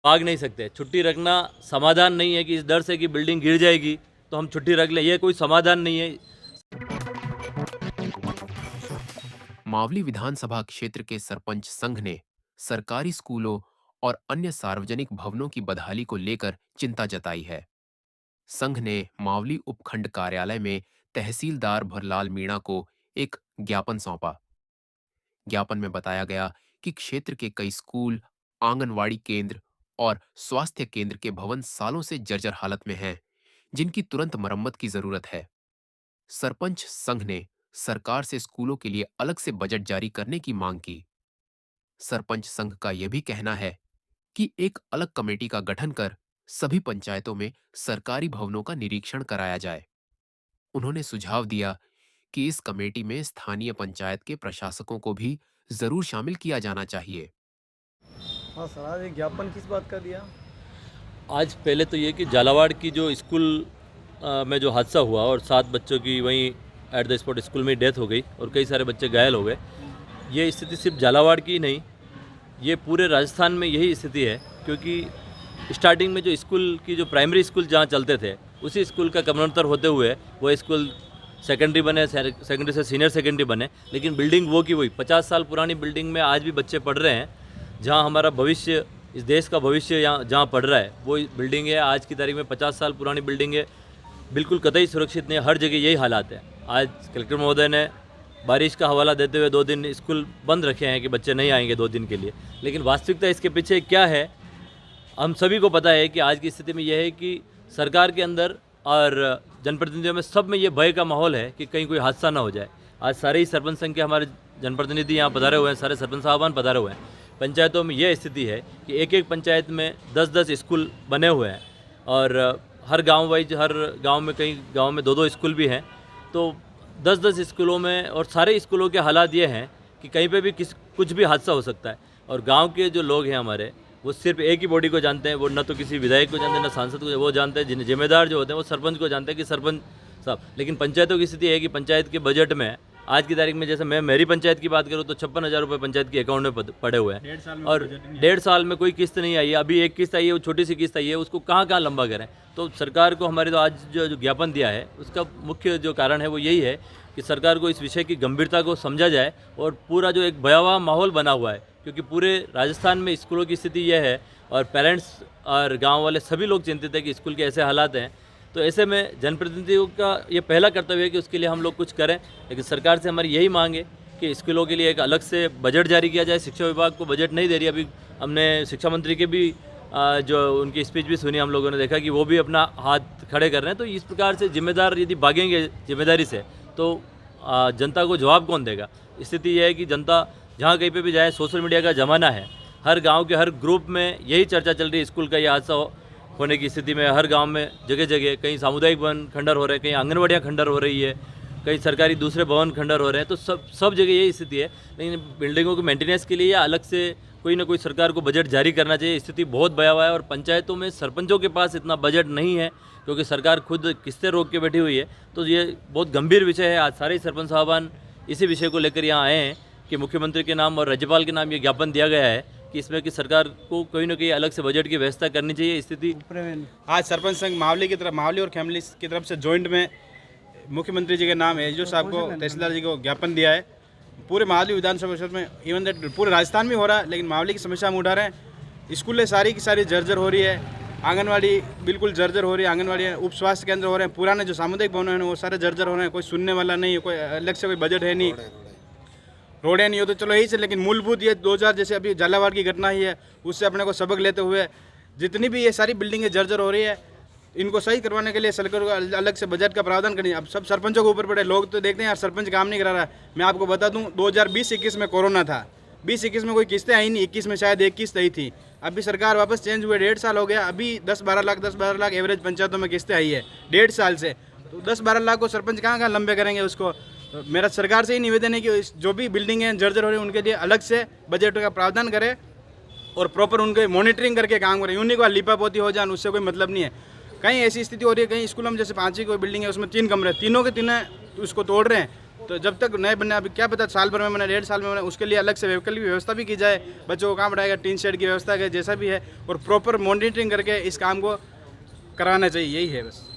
भाग नहीं सकते। छुट्टी रखना समाधान नहीं है कि इस डर से कि बिल्डिंग गिर जाएगी तो हम छुट्टी रख लें, ये कोई समाधान नहीं है। मावली विधानसभा क्षेत्र के सरपंच संघ ने सरकारी स्कूलों और अन्य सार्वजनिक भवनों की बदहाली को लेकर चिंता जताई है। संघ ने मावली उपखंड कार्यालय में तहसीलदार भरलाल मीणा को एक ज्ञापन सौंपा। ज्ञापन में बताया गया कि क्षेत्र के कई स्कूल, आंगनवाड़ी केंद्र और स्वास्थ्य केंद्र के भवन सालों से जर्जर हालत में हैं, जिनकी तुरंत मरम्मत की जरूरत है। सरपंच संघ ने सरकार से स्कूलों के लिए अलग से बजट जारी करने की मांग की। सरपंच संघ का यह भी कहना है कि एक अलग कमेटी का गठन कर सभी पंचायतों में सरकारी भवनों का निरीक्षण कराया जाए। उन्होंने सुझाव दिया कि इस कमेटी में स्थानीय पंचायत के प्रशासकों को भी जरूर शामिल किया जाना चाहिए। हाँ सर, आज एक ज्ञापन किस बात का दिया? आज पहले तो ये कि झालावाड़ की जो स्कूल में जो हादसा हुआ और 7 बच्चों की वहीं एट द स्पॉट स्कूल में डेथ हो गई और कई सारे बच्चे घायल हो गए। ये स्थिति सिर्फ झालावाड़ की नहीं, ये पूरे राजस्थान में यही स्थिति है, क्योंकि स्टार्टिंग में जो स्कूल की जो प्राइमरी स्कूल जहाँ चलते थे उसी स्कूल का कमनोत्तर होते हुए वो स्कूल सेकेंडरी बने, सेकेंडरी से सीनियर सेकेंडरी बने, लेकिन बिल्डिंग वो की वही 50 साल पुरानी बिल्डिंग में आज भी बच्चे पढ़ रहे हैं। जहाँ हमारा भविष्य, इस देश का भविष्य यहाँ जहाँ पढ़ रहा है वो बिल्डिंग है, आज की तारीख में 50 साल पुरानी बिल्डिंग है, बिल्कुल कतई सुरक्षित नहीं है। हर जगह यही हालात है। आज कलेक्टर महोदय ने बारिश का हवाला देते हुए 2 दिन स्कूल बंद रखे हैं कि बच्चे नहीं आएंगे 2 दिन के लिए, लेकिन वास्तविकता इसके पीछे क्या है हम सभी को पता है कि आज की स्थिति में यह है कि सरकार के अंदर और जनप्रतिनिधियों में सब में ये भय का माहौल है कि कहीं कोई हादसा ना हो जाए। आज सारे ही सरपंच संघ के हमारे जनप्रतिनिधि यहाँ पधारे हुए हैं, सारे सरपंच साहबान पधारे हुए हैं। पंचायतों में यह स्थिति है कि एक एक पंचायत में 10-10 स्कूल बने हुए हैं और हर गांव वाइज, हर गांव में, कई गांव में 2-2 स्कूल भी हैं। तो 10-10 स्कूलों में, और सारे स्कूलों के हालात ये हैं कि कहीं पे भी कुछ भी हादसा हो सकता है। और गांव के जो लोग हैं हमारे, वो सिर्फ एक ही बॉडी को जानते हैं, वो न तो किसी विधायक को जानते हैं, न सांसद को, वो जानते हैं जिन्हें जिम्मेदार जो होते हैं वो सरपंच को जानते हैं कि सरपंच साहब। लेकिन पंचायतों की स्थिति है कि पंचायत के बजट में आज की तारीख में, जैसे मैं मेरी पंचायत की बात करूँ तो 56,000 रुपये पंचायत के अकाउंट में पड़े हुए हैं और 1.5 साल में कोई किस्त नहीं आई है। अभी एक किस्त आई है, वो छोटी सी किस्त आई है, उसको कहाँ कहाँ लंबा करें। तो सरकार को हमारे तो आज जो ज्ञापन दिया है उसका मुख्य जो कारण है वो यही है कि सरकार को इस विषय की गंभीरता को समझा जाए और पूरा जो एक भयावह माहौल बना हुआ है, क्योंकि पूरे राजस्थान में स्कूलों की स्थिति यह है और पेरेंट्स और गांव वाले सभी लोग चिंतित हैं कि स्कूल के ऐसे हालात हैं। तो ऐसे में जनप्रतिनिधियों का ये पहला कर्तव्य है कि उसके लिए हम लोग कुछ करें। लेकिन सरकार से हमारी यही मांग है कि स्कूलों के लिए एक अलग से बजट जारी किया जाए। शिक्षा विभाग को बजट नहीं दे रही। अभी हमने शिक्षा मंत्री के भी जो उनकी स्पीच भी सुनी, हम लोगों ने देखा कि वो भी अपना हाथ खड़े कर रहे हैं। तो इस प्रकार से जिम्मेदार यदि भागेंगे जिम्मेदारी से तो जनता को जवाब कौन देगा। स्थिति यह है कि जनता जहाँ कहीं पे भी जाए, सोशल मीडिया का ज़माना है, हर गांव के हर ग्रुप में यही चर्चा चल रही है स्कूल का ये हादसा होने की स्थिति में। हर गांव में जगह जगह कहीं सामुदायिक भवन खंडर हो रहे हैं, कहीं आंगनबाड़ियाँ खंडर हो रही है, कहीं सरकारी दूसरे भवन खंडर हो रहे हैं। तो सब जगह यही स्थिति है। लेकिन बिल्डिंगों के मेंटेनेंस के लिए अलग से कोई ना कोई सरकार को बजट जारी करना चाहिए। स्थिति बहुत भयावह है और पंचायतों में सरपंचों के पास इतना बजट नहीं है, क्योंकि सरकार खुद किस्तें रोक के बैठी हुई है। तो ये बहुत गंभीर विषय है। आज सारे सरपंच साहबान इसी विषय को लेकर यहाँ आए हैं कि मुख्यमंत्री के नाम और राज्यपाल के नाम ये ज्ञापन दिया गया है कि इसमें कि सरकार को कोई ना कोई अलग से बजट की व्यवस्था करनी चाहिए। स्थिति आज सरपंच संघ मावली और फैमिली की तरफ से जॉइंट में मुख्यमंत्री जी के नाम एसडीओ साहब को, तहसीलदार जी को ज्ञापन दिया है। पूरे मावली विधानसभा क्षेत्र में, इवन दैट पूरे राजस्थान में हो रहा है, लेकिन मावली की समस्या हम उठा रहे हैं। स्कूलें सारी की सारी जर्जर हो रही है, आंगनवाड़ी बिल्कुल जर्जर हो रही है, आंगनवाड़ी उप स्वास्थ्य केंद्र हो रहे हैं, पुराने जो सामुदायिक भवन हैं वो सारे जर्जर हो रहे हैं। कोई सुनने वाला नहीं है, कोई अलग से कोई बजट है नहीं, रोडें नहीं हो तो चलो यही से। लेकिन मूलभूत ये 2000 जैसे अभी झालावाड़ की घटना ही है, उससे अपने को सबक लेते हुए जितनी भी ये सारी बिल्डिंगें जर्जर हो रही है, इनको सही करवाने के लिए सरकार को अलग से बजट का प्रावधान करनी है। अब सब सरपंचों के ऊपर पड़े। लोग तो देखते हैं यार सरपंच काम नहीं करा रहा है। मैं आपको बता दूं 2020-21 में कोरोना था, 20-21 में कोई किस्तें आई नहीं, 21 में शायद एक किस्त आई थी। अभी सरकार वापस चेंज हुए, 1.5 साल हो गया, अभी 10-12 लाख एवरेज पंचायतों में किस्तें आई है 1.5 साल से। तो 10-12 लाख को सरपंच कहाँ लंबे करेंगे उसको। तो मेरा सरकार से ही निवेदन है कि जो भी बिल्डिंग हैं जर्जर हो रही है उनके लिए अलग से बजट का प्रावधान करें और प्रॉपर उनके मॉनिटरिंग करके काम करें। यूनिक वाली लिपापोती हो जाए उससे कोई मतलब नहीं है। कहीं ऐसी स्थिति हो रही है, कहीं स्कूलों में जैसे 5 की कोई बिल्डिंग है उसमें 3 कमरे, तीनों के तीनों उसको तोड़ रहे हैं। तो जब तक नए बने, अभी क्या पता साल भर में बने, 1.5 साल में बने, उसके लिए अलग से व्हीकल की व्यवस्था भी की जाए, बच्चों को कहाँ बढ़ाएगा, टीन शेड की व्यवस्था के जैसा भी है, और प्रॉपर मॉनिटरिंग करके इस काम को कराना चाहिए, यही है बस।